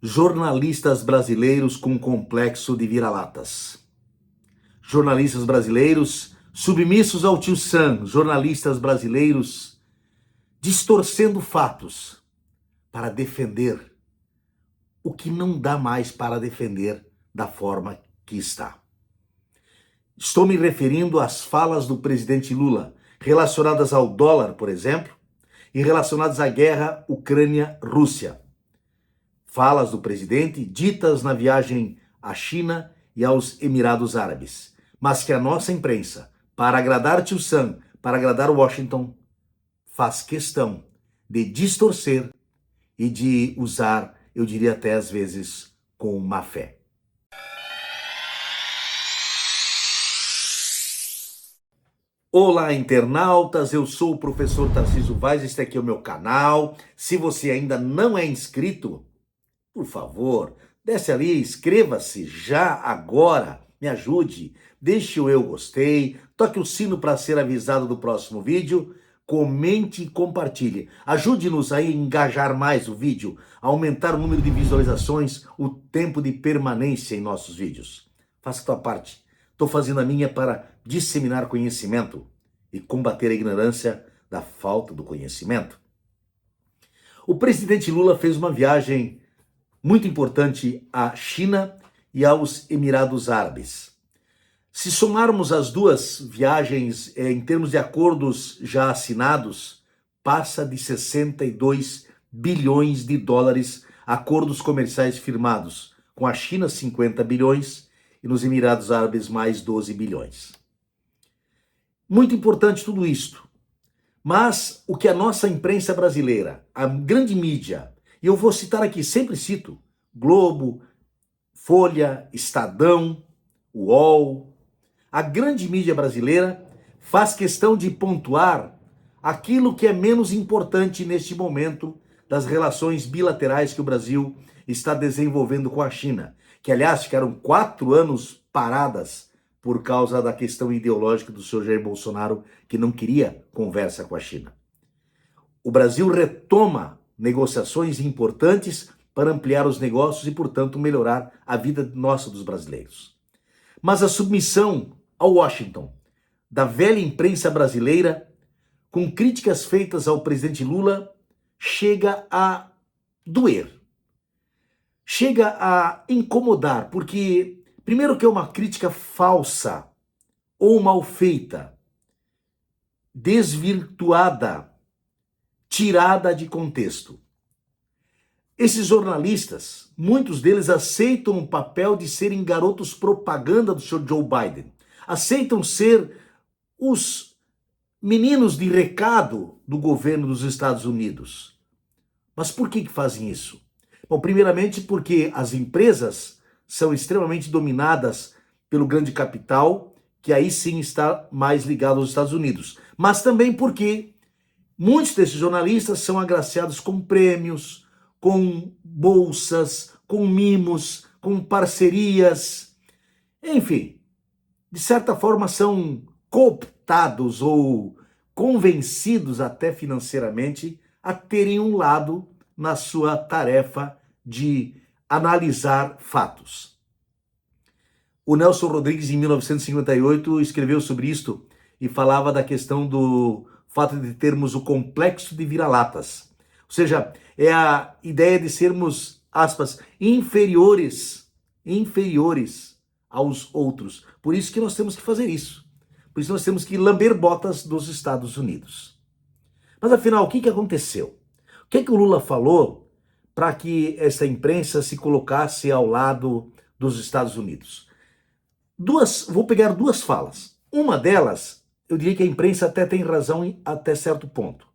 Jornalistas brasileiros com complexo de vira-latas. Jornalistas brasileiros submissos ao tio Sam, jornalistas brasileiros distorcendo fatos para defender o que não dá mais para defender da forma que está. Estou me referindo às falas do presidente Lula, relacionadas ao dólar, por exemplo, e relacionadas à guerra Ucrânia-Rússia. Falas do presidente ditas na viagem à China e aos Emirados Árabes, mas que a nossa imprensa, para agradar tio Sam, para agradar Washington, faz questão de distorcer e de usar, eu diria até às vezes, com má fé. Olá, internautas, eu sou o professor Tarcísio Vaz, este aqui é o meu canal. Se você ainda não é inscrito, por favor, desce ali, inscreva-se já agora, me ajude, deixe o eu gostei, toque o sino para ser avisado do próximo vídeo, comente e compartilhe. Ajude-nos a engajar mais o vídeo, a aumentar o número de visualizações, o tempo de permanência em nossos vídeos. Faça a tua parte. Estou fazendo a minha para disseminar conhecimento e combater a ignorância da falta do conhecimento. O presidente Lula fez uma viagem muito importante à China e aos Emirados Árabes. Se somarmos as duas viagens em termos de acordos já assinados, passa de 62 bilhões de dólares acordos comerciais firmados, com a China 50 bilhões e nos Emirados Árabes mais 12 bilhões. Muito importante tudo isto. Mas o que a nossa imprensa brasileira, a grande mídia, e eu vou citar aqui, sempre cito, Globo, Folha, Estadão, UOL, a grande mídia brasileira faz questão de pontuar aquilo que é menos importante neste momento das relações bilaterais que o Brasil está desenvolvendo com a China, que aliás ficaram 4 anos paradas por causa da questão ideológica do senhor Jair Bolsonaro, que não queria conversa com a China. O Brasil retoma negociações importantes para ampliar os negócios e, portanto, melhorar a vida nossa dos brasileiros. Mas a submissão ao Washington da velha imprensa brasileira, com críticas feitas ao presidente Lula, chega a doer. Chega a incomodar, porque, primeiro que é uma crítica falsa ou mal feita, desvirtuada, tirada de contexto. Esses jornalistas, muitos deles aceitam o papel de serem garotos propaganda do senhor Joe Biden. Aceitam ser os meninos de recado do governo dos Estados Unidos. Mas por que fazem isso? Bom, primeiramente porque as empresas são extremamente dominadas pelo grande capital, que aí sim está mais ligado aos Estados Unidos. Mas também porque muitos desses jornalistas são agraciados com prêmios, com bolsas, com mimos, com parcerias, enfim, de certa forma são cooptados ou convencidos até financeiramente a terem um lado na sua tarefa de analisar fatos. O Nelson Rodrigues, em 1958, escreveu sobre isto e falava da questão do fato de termos o complexo de vira-latas. Ou seja, é a ideia de sermos, aspas, inferiores aos outros. Por isso que nós temos que fazer isso. Por isso nós temos que lamber botas dos Estados Unidos. Mas afinal, o que aconteceu? O que o Lula falou para que essa imprensa se colocasse ao lado dos Estados Unidos? Vou pegar duas falas. Uma delas, eu diria que a imprensa até tem razão até certo ponto.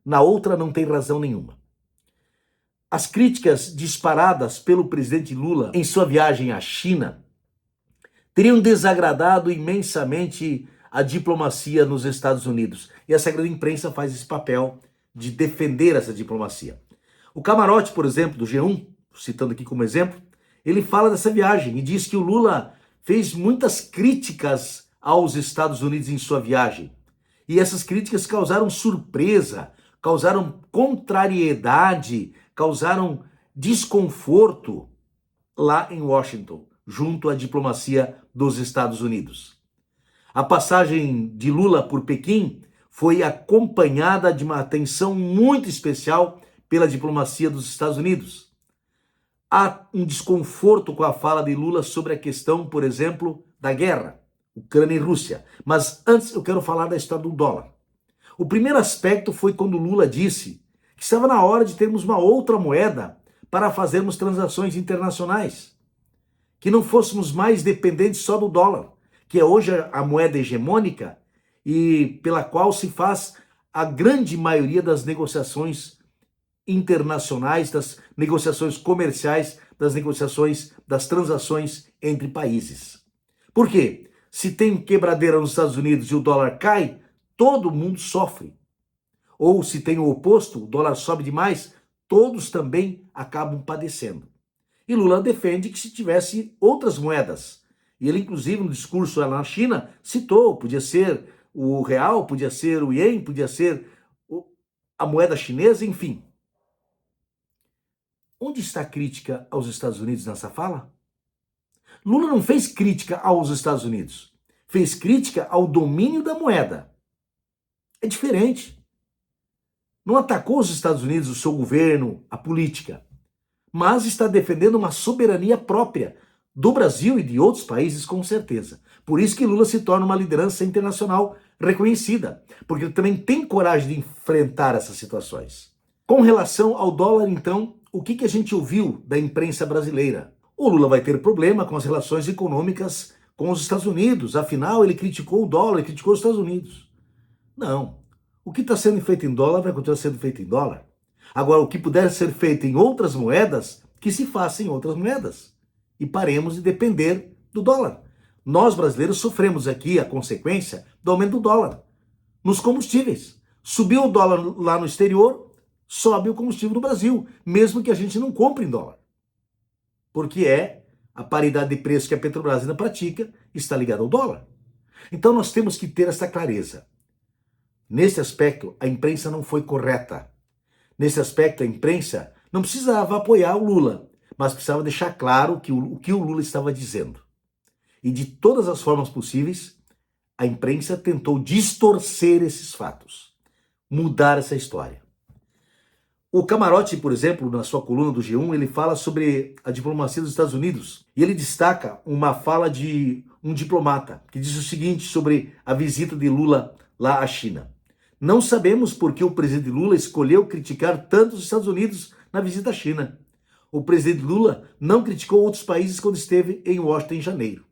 Na outra, não tem razão nenhuma. As críticas disparadas pelo presidente Lula em sua viagem à China teriam desagradado imensamente a diplomacia nos Estados Unidos. E essa grande imprensa faz esse papel de defender essa diplomacia. O Camarote, por exemplo, do G1, citando aqui como exemplo, ele fala dessa viagem e diz que o Lula fez muitas críticas aos Estados Unidos em sua viagem. E essas críticas causaram surpresa, causaram contrariedade, causaram desconforto lá em Washington, junto à diplomacia dos Estados Unidos. A passagem de Lula por Pequim foi acompanhada de uma atenção muito especial pela diplomacia dos Estados Unidos. Há um desconforto com a fala de Lula sobre a questão, por exemplo, da guerra, Ucrânia e Rússia. Mas antes eu quero falar da história do dólar. O primeiro aspecto foi quando Lula disse que estava na hora de termos uma outra moeda para fazermos transações internacionais, que não fôssemos mais dependentes só do dólar, que é hoje a moeda hegemônica e pela qual se faz a grande maioria das negociações internacionais, das negociações comerciais, das negociações, das transações entre países. Por quê? Se tem quebradeira nos Estados Unidos e o dólar cai, todo mundo sofre. Ou se tem o oposto, o dólar sobe demais, todos também acabam padecendo. E Lula defende que se tivesse outras moedas. E ele, inclusive, no discurso lá na China, citou, podia ser o real, podia ser o ien, podia ser a moeda chinesa, enfim. Onde está a crítica aos Estados Unidos nessa fala? Lula não fez crítica aos Estados Unidos, fez crítica ao domínio da moeda. É diferente. Não atacou os Estados Unidos, o seu governo, a política, mas está defendendo uma soberania própria do Brasil e de outros países, com certeza. Por isso que Lula se torna uma liderança internacional reconhecida, porque ele também tem coragem de enfrentar essas situações. Com relação ao dólar, então, o que a gente ouviu da imprensa brasileira? O Lula vai ter problema com as relações econômicas com os Estados Unidos, afinal ele criticou o dólar, ele criticou os Estados Unidos. Não. O que está sendo feito em dólar vai continuar sendo feito em dólar. Agora, o que puder ser feito em outras moedas, que se faça em outras moedas. E paremos de depender do dólar. Nós, brasileiros, sofremos aqui a consequência do aumento do dólar nos combustíveis. Subiu o dólar lá no exterior, sobe o combustível no Brasil, mesmo que a gente não compre em dólar. Porque é a paridade de preço que a Petrobras ainda pratica, está ligada ao dólar. Então nós temos que ter essa clareza. Nesse aspecto, a imprensa não foi correta. Nesse aspecto, a imprensa não precisava apoiar o Lula, mas precisava deixar claro o que o Lula estava dizendo. E de todas as formas possíveis, a imprensa tentou distorcer esses fatos, mudar essa história. O Camarote, por exemplo, na sua coluna do G1, ele fala sobre a diplomacia dos Estados Unidos e ele destaca uma fala de um diplomata que diz o seguinte sobre a visita de Lula lá à China. Não sabemos por que o presidente Lula escolheu criticar tanto os Estados Unidos na visita à China. O presidente Lula não criticou outros países quando esteve em Washington em janeiro.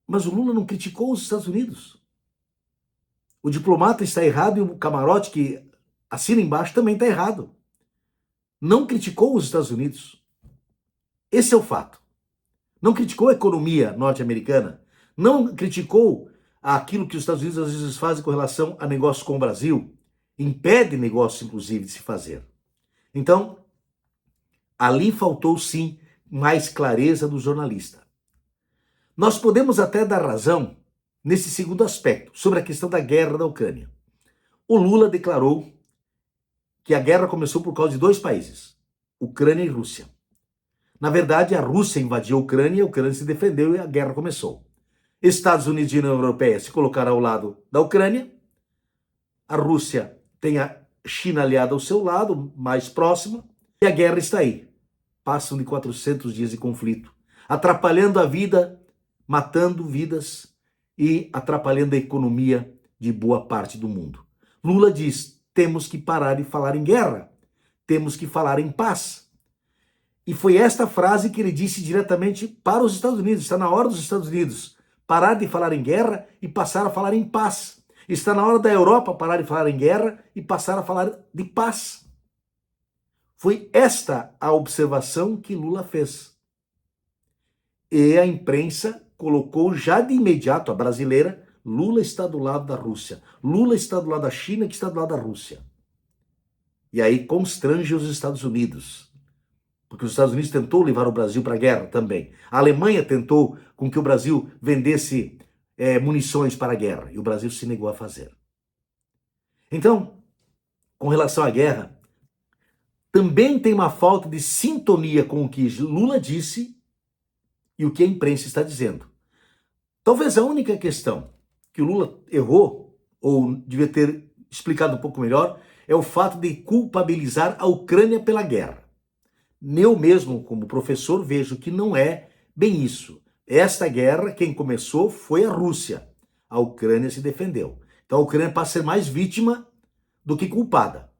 Mas o Lula não criticou os Estados Unidos. O diplomata está errado e o Camarote, que assina embaixo, também está errado. Não criticou os Estados Unidos. Esse é o fato. Não criticou a economia norte-americana. Não criticou aquilo que os Estados Unidos às vezes fazem com relação a negócios com o Brasil. Impede negócios, inclusive, de se fazer. Então, ali faltou, sim, mais clareza do jornalista. Nós podemos até dar razão nesse segundo aspecto, sobre a questão da guerra da Ucrânia. O Lula declarou que a guerra começou por causa de dois países, Ucrânia e Rússia. Na verdade, a Rússia invadiu a Ucrânia se defendeu e a guerra começou. Estados Unidos e União Europeia se colocaram ao lado da Ucrânia, a Rússia tem a China aliada ao seu lado, mais próxima, e a guerra está aí. Passam de 400 dias de conflito, atrapalhando a vida, matando vidas e atrapalhando a economia de boa parte do mundo. Lula diz, temos que parar de falar em guerra, temos que falar em paz. E foi esta frase que ele disse diretamente para os Estados Unidos. Está na hora dos Estados Unidos parar de falar em guerra e passar a falar em paz. Está na hora da Europa parar de falar em guerra e passar a falar de paz. Foi esta a observação que Lula fez. E a imprensa colocou já de imediato, a brasileira, Lula está do lado da Rússia. Lula está do lado da China, que está do lado da Rússia. E aí constrange os Estados Unidos. Porque os Estados Unidos tentou levar o Brasil para a guerra também. A Alemanha tentou com que o Brasil vendesse munições para a guerra. E o Brasil se negou a fazer. Então, com relação à guerra, também tem uma falta de sintonia com o que Lula disse e o que a imprensa está dizendo. Talvez a única questão que o Lula errou, ou devia ter explicado um pouco melhor, é o fato de culpabilizar a Ucrânia pela guerra. Eu mesmo, como professor, vejo que não é bem isso. Esta guerra, quem começou foi a Rússia. A Ucrânia se defendeu. Então a Ucrânia passa a ser mais vítima do que culpada.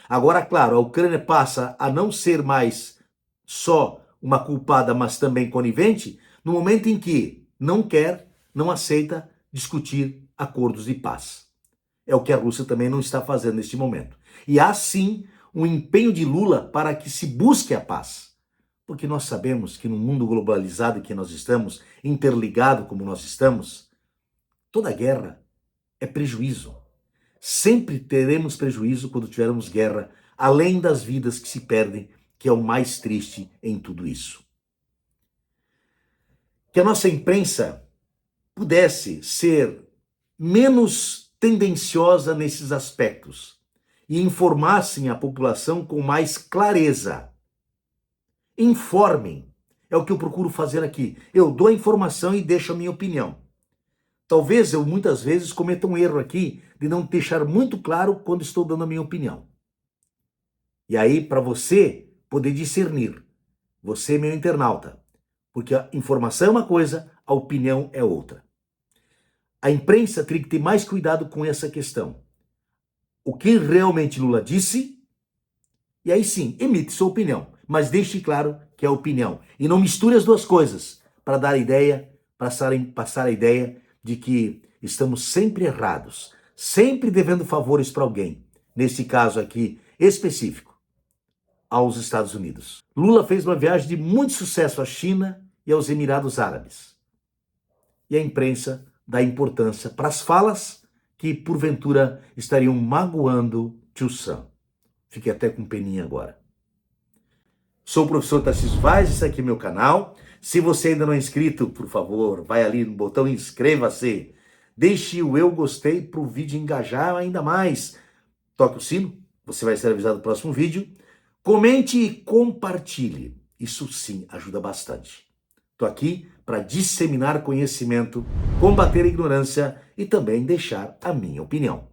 Agora, claro, a Ucrânia passa a não ser mais só uma culpada, mas também conivente, no momento em que não quer, não aceita discutir acordos de paz. É o que a Rússia também não está fazendo neste momento. E há sim um empenho de Lula para que se busque a paz. Porque nós sabemos que no mundo globalizado em que nós estamos, interligado como nós estamos, toda guerra é prejuízo. Sempre teremos prejuízo quando tivermos guerra, além das vidas que se perdem, que é o mais triste em tudo isso. Que a nossa imprensa pudesse ser menos tendenciosa nesses aspectos e informassem a população com mais clareza. Informem. É o que eu procuro fazer aqui. Eu dou a informação e deixo a minha opinião. Talvez eu muitas vezes cometa um erro aqui de não deixar muito claro quando estou dando a minha opinião. E aí, para você poder discernir, você, meu internauta, porque a informação é uma coisa, a opinião é outra. A imprensa teria que ter mais cuidado com essa questão. O que realmente Lula disse, e aí sim, emite sua opinião, mas deixe claro que é opinião. E não misture as duas coisas, para dar a ideia, passar a ideia de que estamos sempre errados, sempre devendo favores para alguém, nesse caso aqui específico, aos Estados Unidos. Lula fez uma viagem de muito sucesso à China e aos Emirados Árabes. E a imprensa dá importância para as falas que, porventura, estariam magoando Tio Sam. Fiquei até com peninha agora. Sou o professor Tarcísio Vaz, esse aqui é meu canal. Se você ainda não é inscrito, por favor, vai ali no botão inscreva-se. Deixe o eu gostei para o vídeo engajar ainda mais. Toque o sino, você vai ser avisado do próximo vídeo. Comente e compartilhe. Isso sim ajuda bastante. Estou aqui para disseminar conhecimento, combater a ignorância e também deixar a minha opinião.